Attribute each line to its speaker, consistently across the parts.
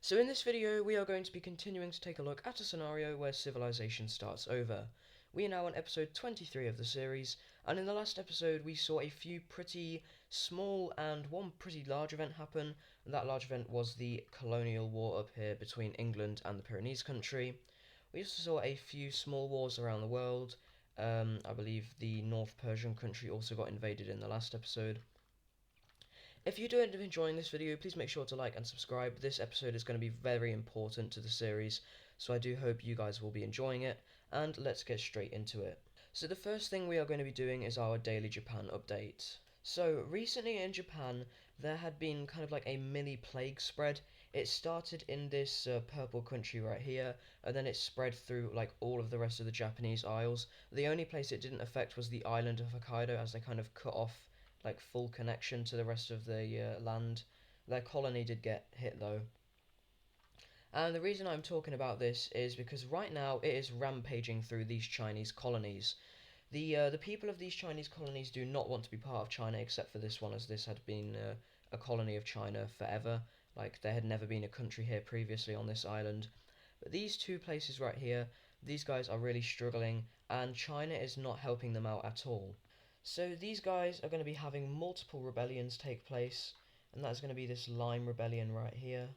Speaker 1: So in this video, we are going to be continuing to take a look at a scenario where civilization starts over. We are now on episode 23 of the series, and in the last episode we saw a few pretty small and one pretty large event happen, and that large event was the colonial war up here between England and the Pyrenees country. We also saw a few small wars around the world. I believe the North Persian country also got invaded in the last episode. If you do end up enjoying this video, please make sure to like and subscribe. This episode is going to be very important to the series, so I do hope you guys will be enjoying it, and let's get straight into it. So the first thing we are going to be doing is our daily Japan update. So recently in Japan, there had been kind of like a mini plague spread. It started in this purple country right here, and then it spread through like all of the rest of the Japanese isles. The only place it didn't affect was the island of Hokkaido, as they kind of cut off like full connection to the rest of the land. Their colony did get hit though. And the reason I'm talking about this is because right now it is rampaging through these Chinese colonies. The people of these Chinese colonies do not want to be part of China except for this one, as this had been a colony of China forever. Like there had never been a country here previously on this island. But these two places right here, these guys are really struggling, and China is not helping them out at all. So these guys are going to be having multiple rebellions take place, and that's going to be this Lime Rebellion right here.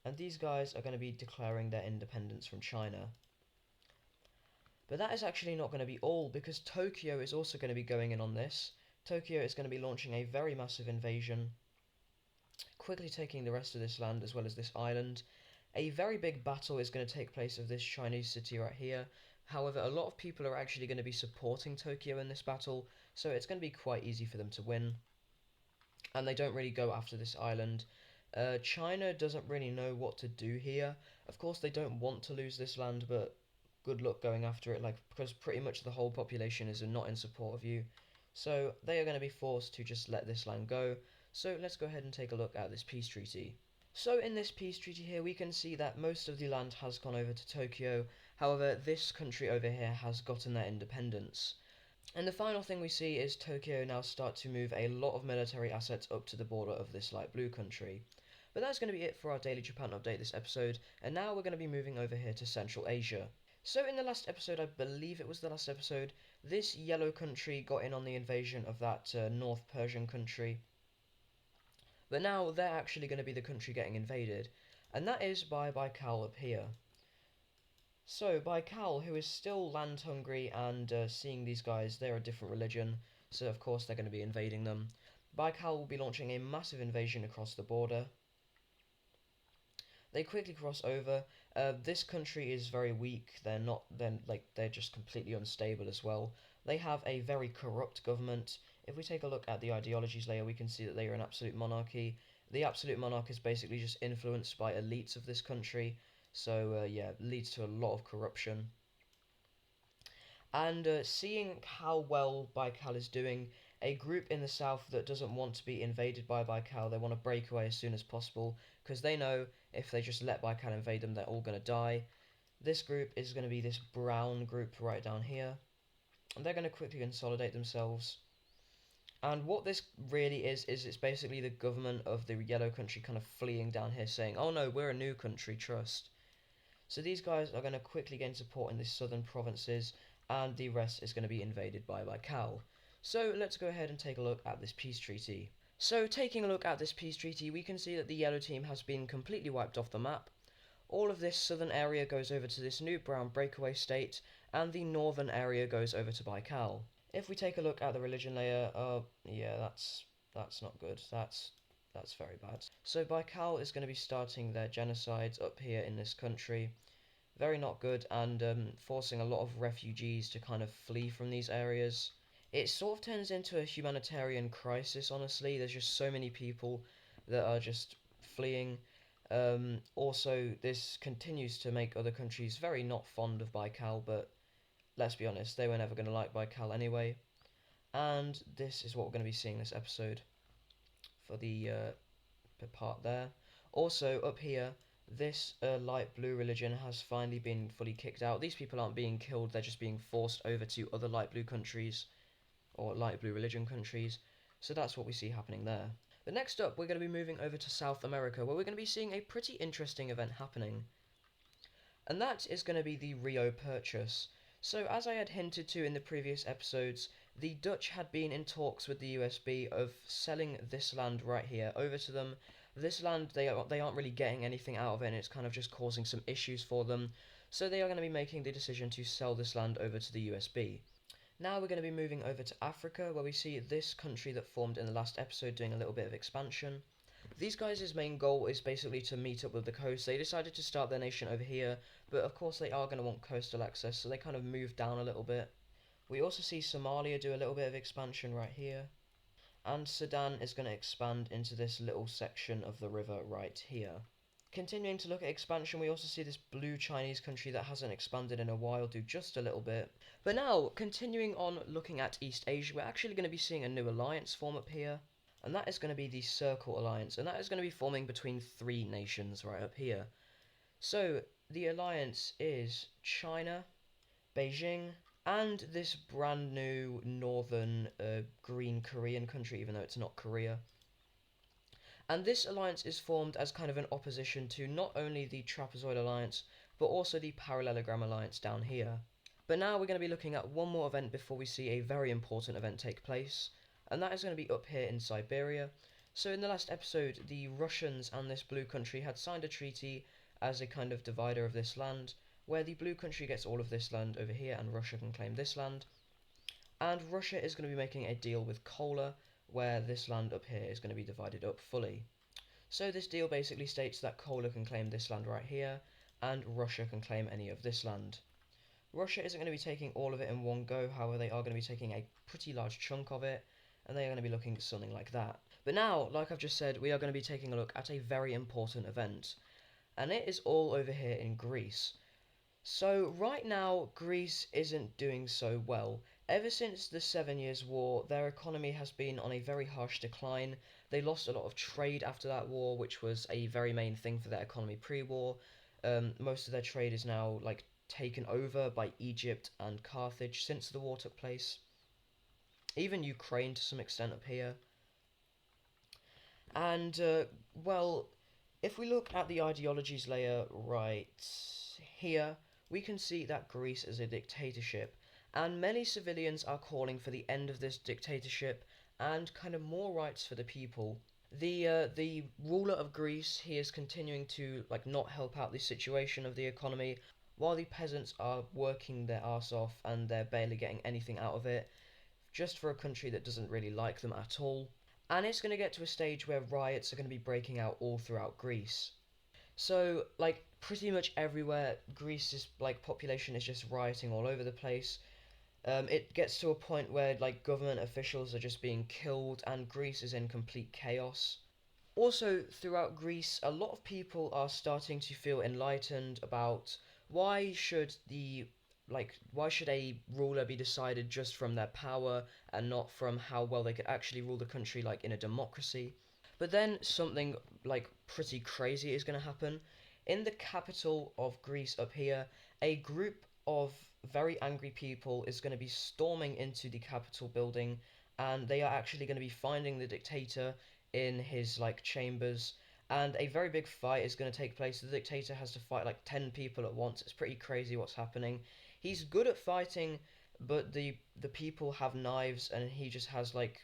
Speaker 1: And these guys are going to be declaring their independence from China. But that is actually not going to be all, because Tokyo is also going to be going in on this. Tokyo is going to be launching a very massive invasion, quickly taking the rest of this land as well as this island. A very big battle is going to take place of this Chinese city right here. However, a lot of people are actually going to be supporting Tokyo in this battle, so it's going to be quite easy for them to win. And they don't really go after this island. China doesn't really know what to do here. Of course, they don't want to lose this land, but good luck going after it, like, because pretty much the whole population is not in support of you. So they are going to be forced to just let this land go. So let's go ahead and take a look at this peace treaty. So in this peace treaty here, we can see that most of the land has gone over to Tokyo. However, this country over here has gotten their independence. And the final thing we see is Tokyo now start to move a lot of military assets up to the border of this light blue country. But that's going to be it for our Daily Japan update this episode, and now we're going to be moving over here to Central Asia. So in the last episode, I believe it was the last episode, this yellow country got in on the invasion of that North Persian country. But now they're actually going to be the country getting invaded, and that is by Baikal up here. So Baikal, who is still land hungry and seeing these guys, they're a different religion, so of course they're going to be invading them. Baikal will be launching a massive invasion across the border. They quickly cross over. This country is very weak. They're just completely unstable as well. They have a very corrupt government. If we take a look at the ideologies layer, we can see that they are an absolute monarchy. The absolute monarch is basically just influenced by elites of this country. So yeah, leads to a lot of corruption. And seeing how well Baikal is doing, a group in the south that doesn't want to be invaded by Baikal, they want to break away as soon as possible, because they know if they just let Baikal invade them, they're all going to die. This group is going to be this brown group right down here, and they're going to quickly consolidate themselves. And what this really is it's basically the government of the yellow country kind of fleeing down here saying, oh no, we're a new country, trust. So these guys are going to quickly gain support in the southern provinces, and the rest is going to be invaded by Baikal. So let's go ahead and take a look at this peace treaty. So taking a look at this peace treaty, we can see that the yellow team has been completely wiped off the map. All of this southern area goes over to this new brown breakaway state, and the northern area goes over to Baikal. If we take a look at the religion layer, yeah, that's not good. That's very bad. So Baikal is going to be starting their genocides up here in this country. Very not good, and forcing a lot of refugees to kind of flee from these areas. It sort of turns into a humanitarian crisis, honestly. There's just so many people that are just fleeing. Also, this continues to make other countries very not fond of Baikal, but let's be honest, they were never going to like Baikal anyway. And this is what we're going to be seeing this episode for the part there. Also, up here, this light blue religion has finally been fully kicked out. These people aren't being killed, they're just being forced over to other light blue countries, or light blue religion countries. So that's what we see happening there. But next up, we're going to be moving over to South America, where we're going to be seeing a pretty interesting event happening. And that is going to be the Rio Purchase. So, as I had hinted to in the previous episodes, the Dutch had been in talks with the USB of selling this land right here over to them. This land, they aren't really getting anything out of it, and it's kind of just causing some issues for them. So they are going to be making the decision to sell this land over to the USB. Now we're going to be moving over to Africa, where we see this country that formed in the last episode doing a little bit of expansion. These guys' main goal is basically to meet up with the coast. They decided to start their nation over here, but of course they are going to want coastal access, so they kind of moved down a little bit. We also see Somalia do a little bit of expansion right here, and Sudan is going to expand into this little section of the river right here. Continuing to look at expansion, we also see this blue Chinese country that hasn't expanded in a while do just a little bit. But now, continuing on looking at East Asia, we're actually going to be seeing a new alliance form up here. And that is going to be the Circle Alliance, and that is going to be forming between three nations right up here. So, the alliance is China, Beijing, and this brand new northern green Korean country, even though it's not Korea. And this alliance is formed as kind of an opposition to not only the Trapezoid Alliance, but also the Parallelogram Alliance down here. But now we're going to be looking at one more event before we see a very important event take place, and that is going to be up here in Siberia. So in the last episode, the Russians and this blue country had signed a treaty as a kind of divider of this land, where the blue country gets all of this land over here and Russia can claim this land. And Russia is going to be making a deal with Kola, where this land up here is going to be divided up fully. So this deal basically states that Kola can claim this land right here, and Russia can claim any of this land. Russia isn't going to be taking all of it in one go, however they are going to be taking a pretty large chunk of it, and they are going to be looking at something like that. But now, like I've just said, we are going to be taking a look at a very important event, and it is all over here in Greece. So right now, Greece isn't doing so well. Ever since the 7 Years' War, their economy has been on a very harsh decline. They lost a lot of trade after that war, which was a very main thing for their economy pre-war. Most of their trade is now like taken over by Egypt and Carthage since the war took place. Even Ukraine to some extent up here. And, well, if we look at the ideologies layer right here, we can see that Greece is a dictatorship, and many civilians are calling for the end of this dictatorship and kind of more rights for the people. The ruler of Greece, he is continuing to like not help out the situation of the economy, while the peasants are working their arse off and they're barely getting anything out of it, just for a country that doesn't really like them at all. And it's going to get to a stage where riots are going to be breaking out all throughout Greece. So, like, pretty much everywhere, Greece's, like, population is just rioting all over the place. It gets to a point where, like, government officials are just being killed, and Greece is in complete chaos. Also, throughout Greece, a lot of people are starting to feel enlightened about why should a ruler be decided just from their power and not from how well they could actually rule the country like in a democracy. But then something like pretty crazy is going to happen. In the capital of Greece up here, a group of very angry people is going to be storming into the Capitol building, and they are actually going to be finding the dictator in his like chambers, and a very big fight is going to take place. The dictator has to fight like 10 people at once. It's pretty crazy what's happening. He's good at fighting, but the people have knives, and he just has like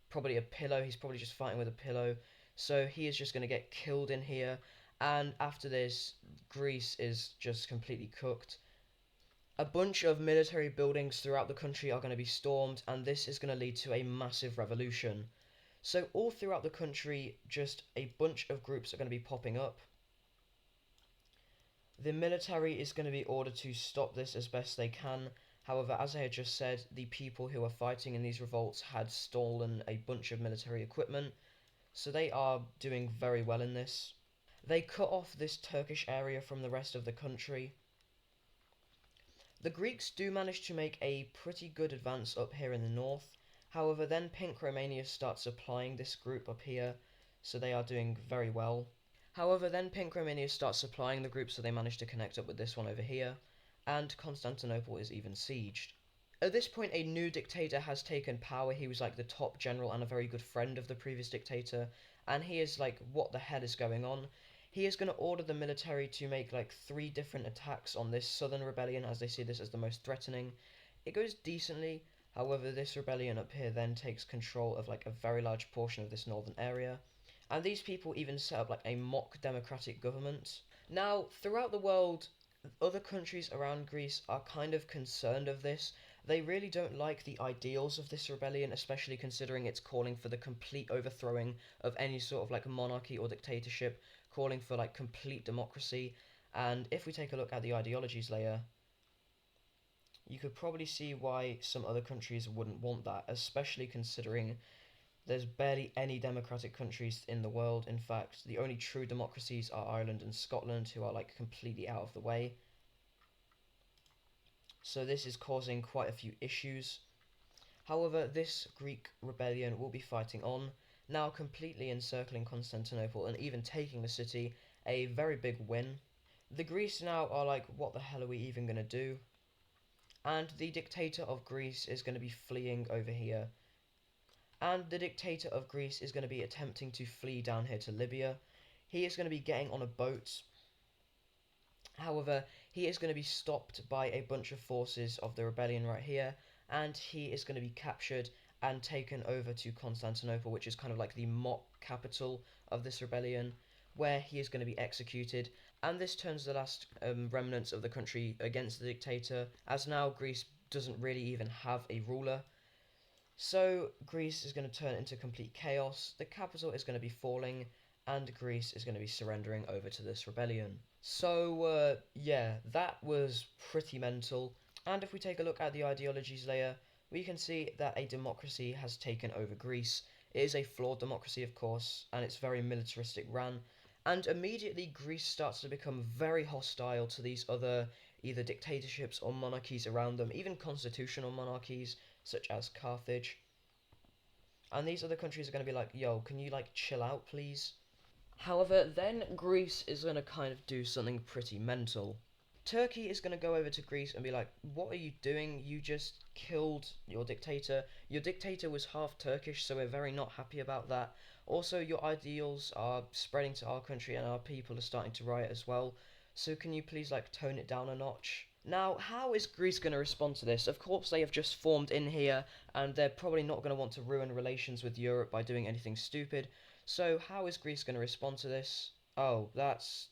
Speaker 1: probably a pillow. He's probably just fighting with a pillow. So he is just going to get killed in here. And after this, Greece is just completely cooked. A bunch of military buildings throughout the country are going to be stormed, and this is going to lead to a massive revolution. So all throughout the country, just a bunch of groups are going to be popping up. The military is going to be ordered to stop this as best they can. However, as I had just said, the people who are fighting in these revolts had stolen a bunch of military equipment, so they are doing very well in this. They cut off this Turkish area from the rest of the country. The Greeks do manage to make a pretty good advance up here in the north. However, then Pink Romania starts supplying this group up here, so they are doing very well. However, then Pink Romania starts supplying the group, so they manage to connect up with this one over here, and Constantinople is even sieged. At this point, a new dictator has taken power. He was like the top general and a very good friend of the previous dictator, and he is like, what the hell is going on? He is going to order the military to make like 3 different attacks on this southern rebellion, as they see this as the most threatening. It goes decently. However, this rebellion up here then takes control of like a very large portion of this northern area. And these people even set up like a mock democratic government. Now, throughout the world, other countries around Greece are kind of concerned of this. They really don't like the ideals of this rebellion, especially considering it's calling for the complete overthrowing of any sort of like monarchy or dictatorship, calling for like complete democracy. And if we take a look at the ideologies layer, you could probably see why some other countries wouldn't want that, especially considering there's barely any democratic countries in the world. In fact, the only true democracies are Ireland and Scotland, who are like completely out of the way. So this is causing quite a few issues. However, this Greek rebellion will be fighting on, now completely encircling Constantinople and even taking the city, a very big win. The Greece now are like, what the hell are we even going to do? And the dictator of Greece is going to be fleeing over here. And the dictator of Greece is going to be attempting to flee down here to Libya. He is going to be getting on a boat. However, he is going to be stopped by a bunch of forces of the rebellion right here, and he is going to be captured and taken over to Constantinople, which is kind of like the mock capital of this rebellion, where he is going to be executed. And this turns the last remnants of the country against the dictator, as now Greece doesn't really even have a ruler. So Greece is going to turn into complete chaos, the capital is going to be falling, and Greece is going to be surrendering over to this rebellion. So, yeah, that was pretty mental. And if we take a look at the ideologies layer, we can see that a democracy has taken over Greece. It is a flawed democracy, of course, and it's very militaristic ran. And immediately Greece starts to become very hostile to these other either dictatorships or monarchies around them, even constitutional monarchies such as Carthage. And these other countries are going to be like, yo, can you like chill out, please? However, then Greece is going to kind of do something pretty mental. Turkey is going to go over to Greece and be like, what are you doing? You just killed your dictator. Your dictator was half Turkish, so we're very not happy about that. Also, your ideals are spreading to our country and our people are starting to riot as well. So can you please like tone it down a notch? Now, how is Greece going to respond to this? Of course, they have just formed in here, and they're probably not going to want to ruin relations with Europe by doing anything stupid. So, how is Greece going to respond to this? Oh, that's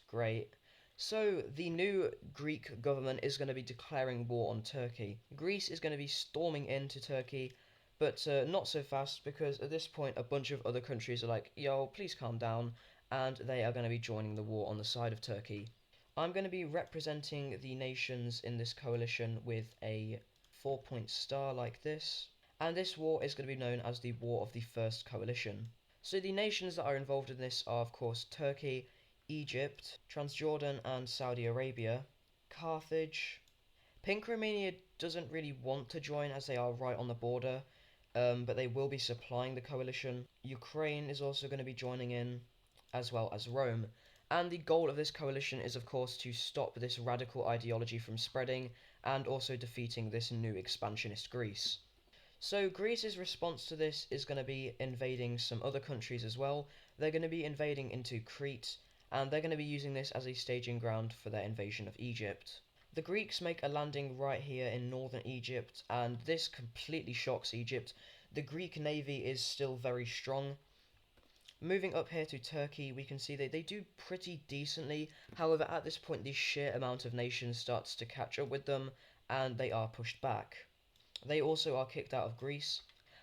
Speaker 1: great. So, the new Greek government is going to be declaring war on Turkey. Greece is going to be storming into Turkey, but not so fast, because at this point, a bunch of other countries are like, yo, please calm down, and they are going to be joining the war on the side of Turkey. I'm going to be representing the nations in this coalition with a 4-point star like this, and this war is going to be known as the War of the First Coalition. So the nations that are involved in this are, of course, Turkey, Egypt, Transjordan and Saudi Arabia, Carthage. Pink Romania doesn't really want to join as they are right on the border, but they will be supplying the coalition. Ukraine is also going to be joining in, as well as Rome. And the goal of this coalition is, of course, to stop this radical ideology from spreading and also defeating this new expansionist Greece. So Greece's response to this is going to be invading some other countries as well. They're going to be invading into Crete, and they're going to be using this as a staging ground for their invasion of Egypt. The Greeks make a landing right here in northern Egypt, and this completely shocks Egypt. The Greek navy is still very strong. Moving up here to Turkey, we can see that they do pretty decently. However, at this point, the sheer amount of nations starts to catch up with them, and they are pushed back. They also are kicked out of Greece.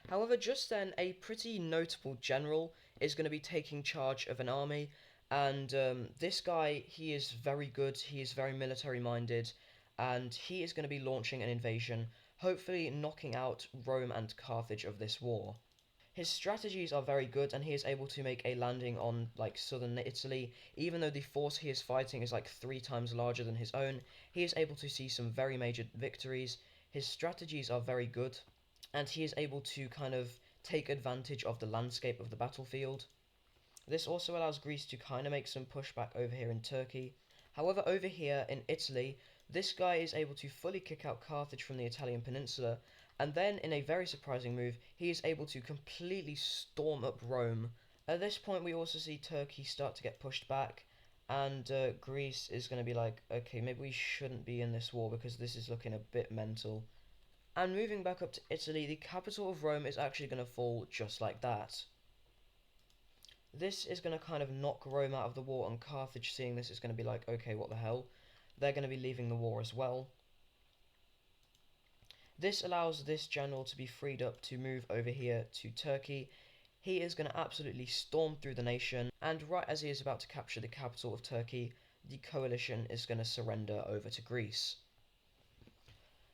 Speaker 1: However, just then, a pretty notable general is going to be taking charge of an army, and this guy, he is very good, he is very military minded, and he is going to be launching an invasion, hopefully knocking out Rome and Carthage of this war. His strategies are very good, and he is able to make a landing on like southern Italy. Even though the force he is fighting is like 3 times larger than his own, he is able to see some very major victories. His strategies are very good, and he is able to kind of take advantage of the landscape of the battlefield. This also allows Greece to kind of make some pushback over here in Turkey. However, over here in Italy, This guy is able to fully kick out Carthage from the Italian peninsula, and then, in a very surprising move, he is able to completely storm up Rome. At this point, we also see Turkey start to get pushed back, and Greece is going to be like, okay, maybe we shouldn't be in this war because this is looking a bit mental. And moving back up to Italy, the capital of Rome is actually going to fall just like that. This is going to kind of knock Rome out of the war, and Carthage, seeing this, is going to be like, okay, what the hell? They're going to be leaving the war as well. This allows this general to be freed up to move over here to Turkey. He is going to absolutely storm through the nation, and right as he is about to capture the capital of Turkey, the coalition is going to surrender over to Greece.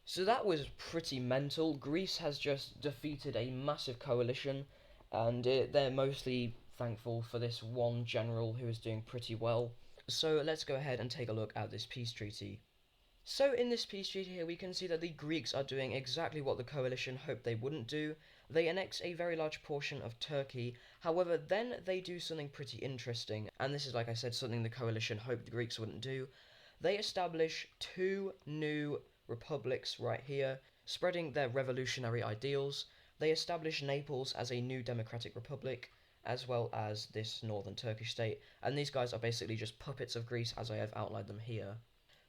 Speaker 1: So that was pretty mental. Greece has just defeated a massive coalition, and they're mostly thankful for this one general who is doing pretty well. So let's go ahead and take a look at this peace treaty. So in this peace treaty here, we can see that the Greeks are doing exactly what the coalition hoped they wouldn't do. They annex a very large portion of Turkey. However, then they do something pretty interesting, and this is, like I said, something the coalition hoped the Greeks wouldn't do. They establish two new republics right here, spreading their revolutionary ideals. They establish Naples as a new democratic republic, as well as this northern Turkish state, and these guys are basically just puppets of Greece as I have outlined them here.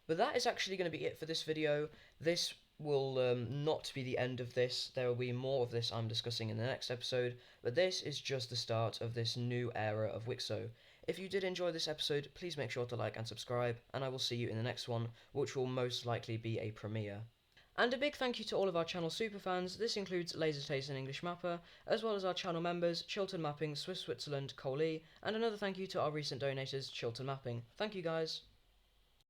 Speaker 1: But that is actually going to be it for this video. This will not be the end of this. There will be more of this I'm discussing in the next episode, but this is just the start of this new era of Wixo. If you did enjoy this episode, please make sure to like and subscribe, and I will see you in the next one, which will most likely be a premiere. And a big thank you to all of our channel superfans. This includes LaserTaste and English Mapper, as well as our channel members, Chilton Mapping, Swiss Switzerland, Coley, and another thank you to our recent donators, Chilton Mapping. Thank you guys.